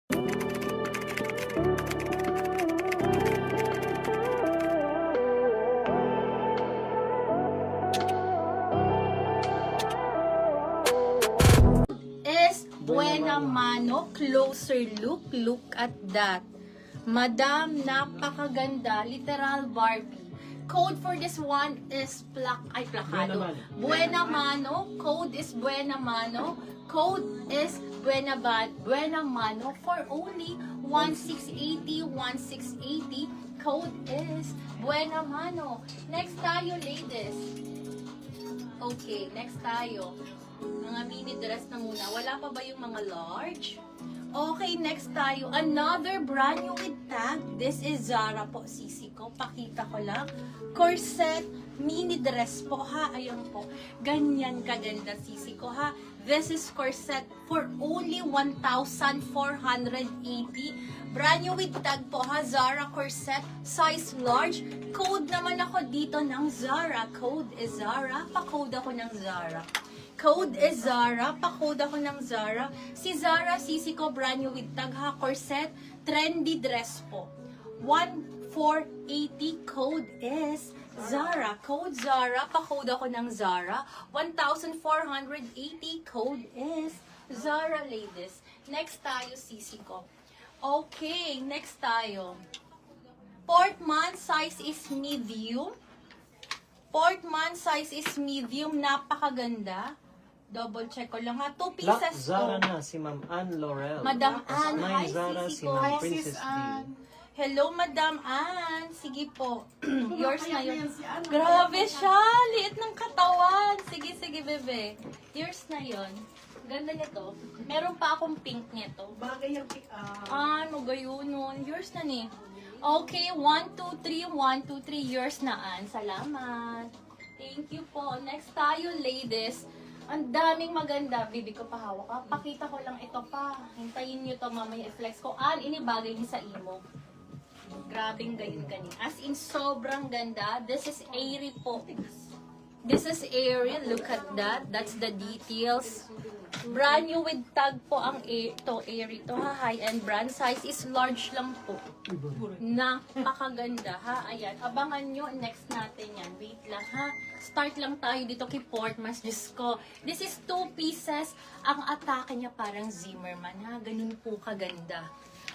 Is buena mano, closer look at that. Madam, napakaganda, literal Barbie. Code for this one is placado. Buena mano, code is buena mano, code is buena mano for only 1680, 1680. Code is buena mano. Next tayo, ladies. Okay, next tayo. Mga mini dress na muna. Wala pa ba yung mga large? Okay, next tayo. Another brand new with tag. This is Zara po, sisi ko. Pakita ko lang. Corset, mini dress po ha. Ayan po. Ganyan kaganda, sisi ko ha. This is corset for only 1,480. Brand new with tag po ha. Zara corset, size large. Code naman ako dito ng Zara. Code is Zara. Pa-code ako ng Zara. Code is Zara. Pa-code ako ng Zara. Si Zara, sisi ko, brand new with tag ha. Corset, trendy dress po. 1,480. Code is Zara. Code Zara. Pa-code ako ng Zara. 1,480. Code is Zara, ladies. Next tayo, sisi ko. Okay, next tayo. Portman, size is medium. Portman, size is medium. Napakaganda. Double check ko lang ha. 2 Black pieces. Zara na si Ma'am Ann Laurel. Madam Ann, hi, Nine Zara sisi si ko. Ma'am Hi, Princess D. Hello, Madam Ann. Sige po. Yours na yun. Grabe siya. Liit ng katawan. Sige, sige, bebe. Yours na yun. Ganda nito. Meron pa akong pink nito. Bagay yung pick up. Ano gayon nun? Yours na ni. Okay, 1, 2, 3. 1, 2, 3. Yours na, Ann. Salamat. Thank you po. Next tayo, ladies. Ang daming maganda. Bibi ko pa hawak ka. Pakita ko lang ito pa. Hintayin nyo to mamaya i-flex ko. Ann, inibagay niyo sa imo. Grabing gayon kani. As in, sobrang ganda. This is airy po. This is airy. Look at that. That's the details. Brand new with tag po ang airy to ha. High-end brand. Size is large lang po. Napakaganda ha. Ayan. Abangan nyo. Next natin yan. Wait lang ha. Start lang tayo dito kay Portman. Diyos ko. This is 2 pieces. Ang atake niya parang Zimmerman ha. Ganun po kaganda.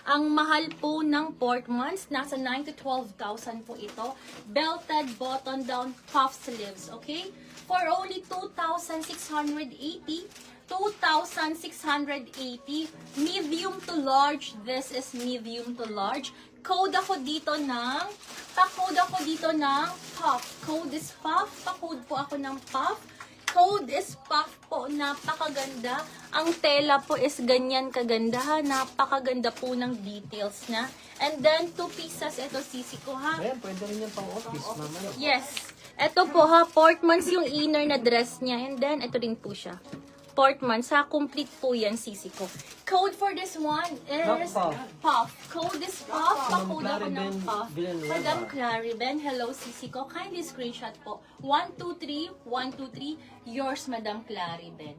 Ang mahal po ng Portmans, nasa 9 to 12,000 po ito. Belted, button down, puff sleeves, okay? For only 2,680. 2,680. Medium to large. This is medium to large. Code ako dito ng, pa-code ako dito ng puff. Code is puff. Pa-code po ako ng puff. Code is puff po. Napakaganda. Ang tela po is ganyan kaganda ha. Napakaganda po ng details na. And then, 2 pieces. Ito, sisi ko ha. Ayan, pwede rin yan pang office, mama. Yes. Ito po ha. Portmans yung inner na dress niya. And then, ito din po siya. Portman. Sa complete po yan, sisi ko. Code for this one is puff. Code is puff. Pa-code ako ng puff. Madam Claribel, hello, sisi ko. Kindly screenshot po. 1, 2, 3. 1, 2, 3. Yours, Madam Claribel.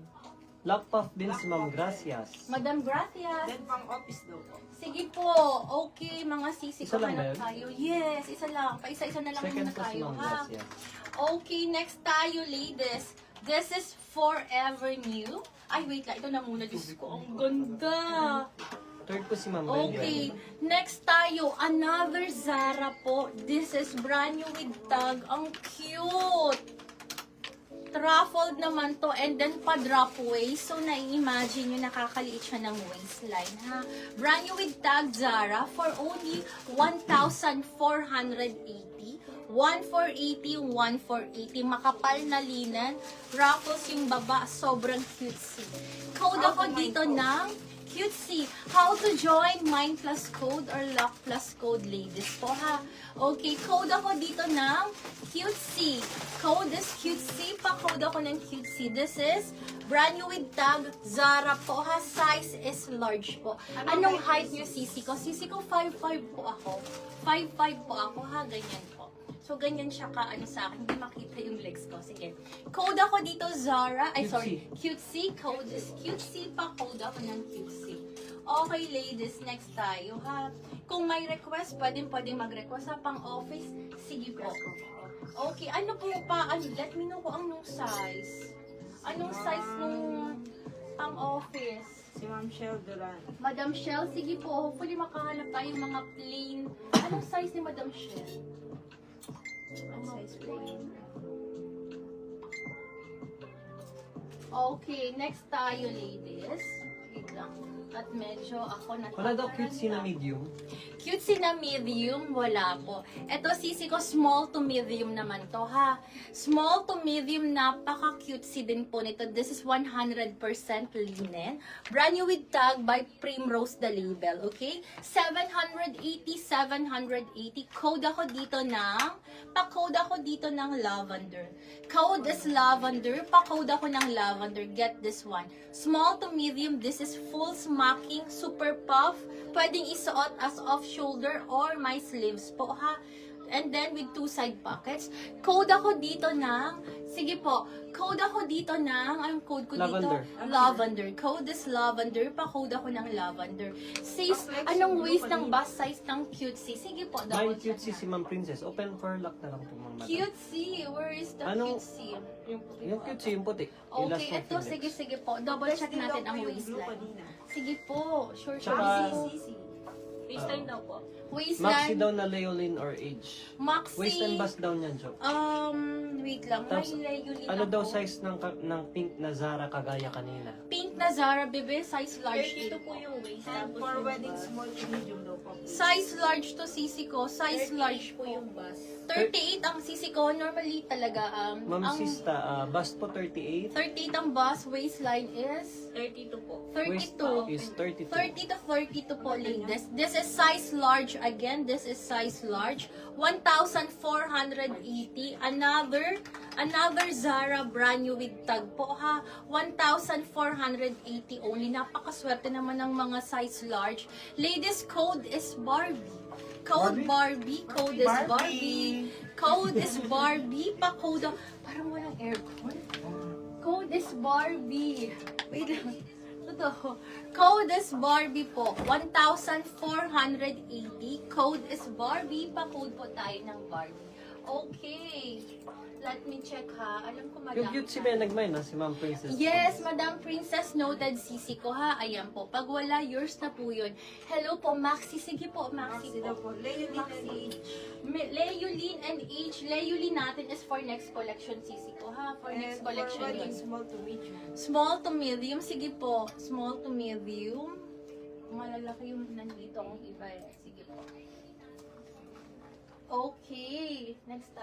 Black puff din si Ma'am Gracias. Madam Gracias. Then pang office daw po. Sige po. Okay, mga sisi Isa ko. lang Hanap ba yun? tayo. Yes, isa lang. Pa-isa-isa na lang Second muna po si tayo, Ma'am ha? Gracias. Okay, next tayo, ladies. This is Forever New. Ay, wait lang. Ito na muna. Diyos ko, ang ganda. Third po si Ma'am Okay, next tayo. Another Zara po. This is brand new with tag. Ang cute. Truffled naman to. And then, pa-drop waist. So, nai-imagine nyo, nakakaliit siya ng waistline, ha? Brand new with tag Zara for only 1,480. 1,480, 1,480. Makapal na linan. Ruffles yung baba. Sobrang cutesy. Code ako dito ng cutesy. How to join Mind Plus Code or Lock Plus Code, ladies po ha. Okay, code ako dito ng cutesy. Code is cutesy. Pa-code ako ng cutesy. This is brand new with tag. Zara po ha. Size is large po. Anong height nyo, sisi ko? Sisi ko 5'5 po ako. 5'5 po ako ha. Ganyan po. So, ganyan siya ka-ano sa akin. Hindi makita yung legs ko. Sige. Code ako dito, Zara. Ay, sorry. Cutesy. Code is cutesy. Pa-code ako ng cutesy. Okay, ladies, next tayo, ha? Kung may request, pwedeng mag-request sa pang-office. Sige po. Okay, ano po pa? Let me know kung anong size. Anong size nung pang-office? Si Ma'am Shell Duran. Madam Shell, sige po. Hopefully makahanap tayo mga plain. Anong size ni Madam Shell? Ang size plain. Okay, next tayo, ladies. Wait lang. At medyo ako Wala daw cute na medium. Cutesy na medium, wala po. Ito, sisi ko, small to medium naman to, ha? Small to medium, napaka-cutesy din po nito. This is 100% linen. Brand new with tag by Primrose the label, okay? 780, 780. Code ako dito ng, pa-code ako dito ng lavender. Code is lavender, pa-code ako ng lavender. Get this one. Small to medium, this is full smacking, super puff. Pwedeng isuot as off-shoulder or my sleeves po, ha? And then with two side pockets. Code ako dito ng, sige po, code ako dito ng, anong code ko Lavender. dito? Lavender. Code is lavender, pa-code ako ng lavender. Sis, anong waist ng bust size ng cutesy? Sige po, May double cute check si Ma'am Princess. Open for lock na lang po, Ma'am. Madam. Cutesy, where is the Ano? cutesy? Yung cute yung puti. Yung last Okay, na ito, Phoenix. sige po. Double check natin ang waistline. Sige po, sure. Tsaka- Waistline daw po. Maxi Waistline, daw na Leolin or age. Maxi, Waist and bust daw niyan, Joe. wait lang, may Tapos, legging Ano daw ako. size ng pink na Zara kagaya kanina? Pink na Zara, bebe, size large. 32 po yung waist. And For wedding, small to medium daw po. Size large to sisi ko, size large po. yung bus. 38 ang sisi ko, normally talaga, Ma'am ang Sista, bust po 38. 38 ang bust, waistline is 32 po. 32. Waist is 32. 30 to 32 po, ladies. This is size large. Again, this is size large. 1,480. Another Zara brand new with tag po, ha. 1,480 only. Napakaswerte naman ng mga size large. Ladies, code is Barbie. Code Barbie. Code is Barbie. Code is Barbie. Pa-code. Parang walang aircon. Code is Barbie. Wait lang. Totoo. Code is Barbie po. 1,480. Code is Barbie. Pa-code po tayo ng Barbie. Okay. Let me check, ha. Alam ko Yung madami. cute si Benagmay na, si Ma'am Princess. Yes, Madam Princess, noted sisi ko, ha. Ayan po. Pag wala, yours na po yun. Hello po, Maxi. Sige po, Maxi Maxi daw po. po. Leonin and age. Leolin and H. Leolin natin is for next collection, sisi ko, ha. For next And for collection wedding, yun. small to medium. Small to medium. Sige po. Small to medium. Malalaki yung nandito ang iba eh. Sige po. Okay. Next up.